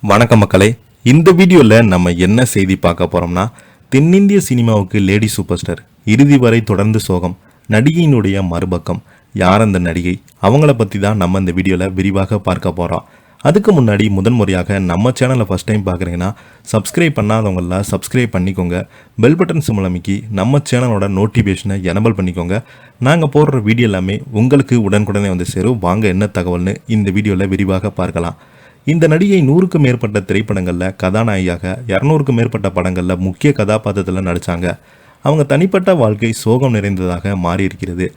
வணக்கம் மக்களே, இந்த வீடியோவில் நம்ம என்ன செய்தி பார்க்க போறோம்னா, தென்னிந்திய சினிமாவுக்கு லேடி சூப்பர் ஸ்டார், இறுதி வரை தொடர்ந்து சோகம், நடிகையினுடைய மறுபக்கம், யார் அந்த நடிகை, அவங்கள பற்றி தான் நம்ம இந்த வீடியோவில் விரிவாக பார்க்க போகிறோம். அதுக்கு முன்னாடி முதன்முறையாக நம்ம சேனலை ஃபஸ்ட் டைம் பார்க்குறீங்கன்னா சப்ஸ்கிரைப் பண்ணாதவங்கள சப்ஸ்கிரைப் பண்ணிக்கோங்க. பெல் பட்டன் சிம்பல் அமைக்கி நம்ம சேனலோட நோட்டிஃபிகேஷனை எனபிள் பண்ணிக்கோங்க. நாங்கள் போடுற வீடியோ எல்லாமே உங்களுக்கு உடனுக்குடனே வந்து சேரும். வாங்க என்ன தகவல்னு இந்த வீடியோவில் விரிவாக பார்க்கலாம். இந்த நடிகை 100க்கும் மேற்பட்ட திரைப்படங்களில் கதாநாயகியாக, 200க்கும் மேற்பட்ட படங்களில் முக்கிய கதாபாத்திரத்தில் நடித்தாங்க. அவங்க தனிப்பட்ட வாழ்க்கை சோகம் நிறைந்ததாக மாறியிருக்கிறது.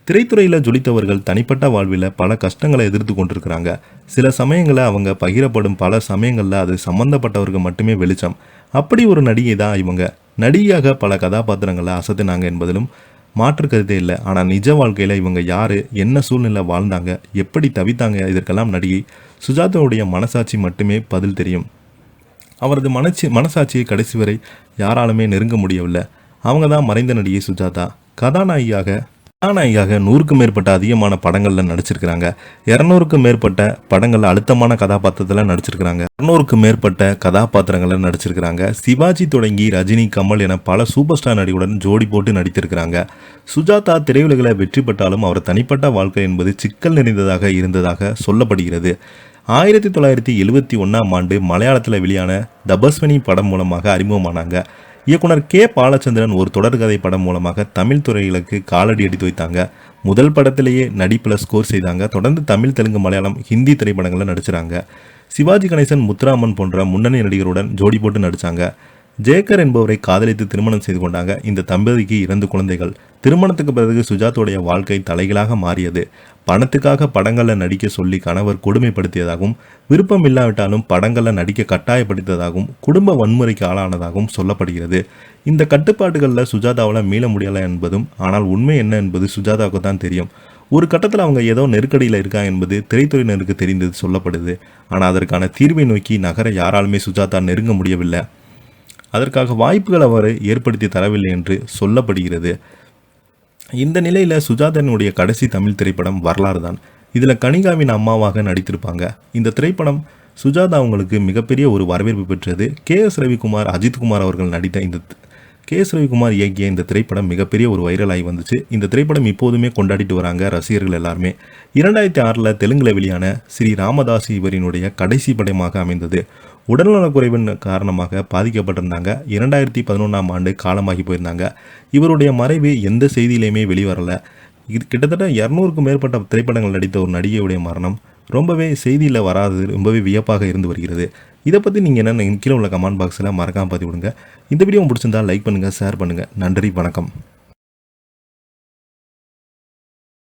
திரைத்துறையில் ஜொலித்தவர்கள் தனிப்பட்ட வாழ்வில் பல கஷ்டங்களை எதிர்த்து கொண்டிருக்கிறாங்க. சில சமயங்களில் அவங்க பகிரப்படும் பல சமயங்களில் அது சம்பந்தப்பட்டவர்கள் மட்டுமே வெளிச்சம். அப்படி ஒரு நடிகை தான் இவங்க. நடிகையாக பல கதாபாத்திரங்களை அசத்தினாங்க என்பதிலும் மாற்று கருத்தே இல்லை. ஆனால் நிஜ வாழ்க்கையில் இவங்க யார், என்ன சூழ்நிலை வாழ்ந்தாங்க, எப்படி தவித்தாங்க, இதற்கெல்லாம் நடிகை சுஜாதாவுடைய மனசாட்சி மட்டுமே பதில் தெரியும். அவரது மனசாட்சியை கடைசி வரை யாராலுமே நெருங்க முடியவில்லை. அவங்க தான் மறைந்த நடிகை சுஜாதா. கதாநாயகியாக 100க்கும் மேற்பட்ட அதிகமான படங்களில் நடிச்சிருக்கிறாங்க. 200க்கும் மேற்பட்ட படங்களில் அழுத்தமான கதாபாத்திரத்தில் நடிச்சிருக்கிறாங்க. 200க்கும் மேற்பட்ட கதாபாத்திரங்களில் நடிச்சிருக்கிறாங்க. சிவாஜி தொடங்கி ரஜினி, கமல் என பல சூப்பர் ஸ்டார் நடிகருடன் ஜோடி போட்டு நடித்திருக்கிறாங்க. சுஜாதா திரையுலகில் வெற்றி பெற்றாலும் அவர் தனிப்பட்ட வாழ்க்கை என்பது சிக்கல் நிறைந்ததாக இருந்ததாக சொல்லப்படுகிறது. 1971ஆம் ஆண்டு மலையாளத்தில் வெளியான தபஸ்வினி படம் மூலமாக அறிமுகமானாங்க. இயக்குனர் கே பாலச்சந்திரன் ஒரு தொடர்கதை படம் மூலமாக தமிழ் துறைகளுக்கு காலடி எடுத்து வைத்தாங்க. முதல் படத்திலேயே நடிப்பில் ஸ்கோர் செய்தாங்க. தொடர்ந்து தமிழ், தெலுங்கு, மலையாளம், ஹிந்தி திரைப்படங்களில் நடிச்சிறாங்க. சிவாஜி கணேசன், முத்துராமன் போன்ற முன்னணி நடிகருடன் ஜோடி போட்டு நடித்தாங்க. ஜேக்கர் என்பவரை காதலித்து திருமணம் செய்து கொண்டாங்க. இந்த தம்பதிக்கு 2 குழந்தைகள். திருமணத்துக்கு பிறகு சுஜாதோடைய வாழ்க்கை தலைகளாக மாறியது. பணத்துக்காக படங்களில் நடிக்க சொல்லி கணவர் கொடுமைப்படுத்தியதாகவும், விருப்பம் இல்லாவிட்டாலும் படங்களில் நடிக்க கட்டாயப்படுத்தியதாகவும், குடும்ப வன்முறைக்கு ஆளானதாகவும் சொல்லப்படுகிறது. இந்த கட்டுப்பாடுகளில் சுஜாதாவால் மீள முடியலை என்பதும், ஆனால் உண்மை என்ன என்பது சுஜாதாவுக்கு தான் தெரியும். ஒரு கட்டத்தில் அவங்க ஏதோ நெருக்கடியில் இருக்காங்க என்பது திரைத்துறையினருக்கு தெரிந்தது சொல்லப்படுது. ஆனால் அதற்கான தீர்வை நோக்கி நகர யாராலுமே சுஜாதா நெருங்க முடியவில்லை. அதற்காக வாய்ப்புகள் அவர் ஏற்படுத்தி தரவில்லை என்று சொல்லப்படுகிறது. இந்த நிலையில் சுஜாதனுடைய கடைசி தமிழ் திரைப்படம் வரலாறு தான். இதில் கனிகாவின் அம்மாவாக நடித்திருப்பாங்க. இந்த திரைப்படம் சுஜாதா அவங்களுக்கு மிகப்பெரிய ஒரு வரவேற்பு பெற்றது. KS ரவிக்குமார், அஜித்குமார் அவர்கள் நடித்த KS ரவிக்குமார் இயக்கிய இந்த திரைப்படம் மிகப்பெரிய ஒரு வைரலாகி வந்துச்சு. இந்த திரைப்படம் இப்போதுமே கொண்டாடிட்டு வராங்க ரசிகர்கள் எல்லாருமே. 2006 தெலுங்குல வெளியான ஸ்ரீ ராமதாஸ் இவரினுடைய கடைசி படமாக அமைந்தது. உடல்நலக்குறைவின் காரணமாக பாதிக்கப்பட்டிருந்தாங்க. 2011ஆம் ஆண்டு காலமாகி போயிருந்தாங்க. இவருடைய மறைவு எந்த செய்தியிலையுமே வெளிவரல. கிட்டத்தட்ட 200க்கும் மேற்பட்ட திரைப்படங்கள் நடித்த ஒரு நடிகையுடைய மரணம் ரொம்பவே செய்தியில் வராது, ரொம்பவே வியப்பாக இருந்து வருகிறது. இதை பற்றி நீங்கள் என்ன கீழே உள்ள கமெண்ட் பாக்ஸில் மறக்காமல் பதிவிடுங்க. இந்த வீடியோ பிடிச்சிருந்தால் லைக் பண்ணுங்கள், ஷேர் பண்ணுங்கள். நன்றி, வணக்கம்.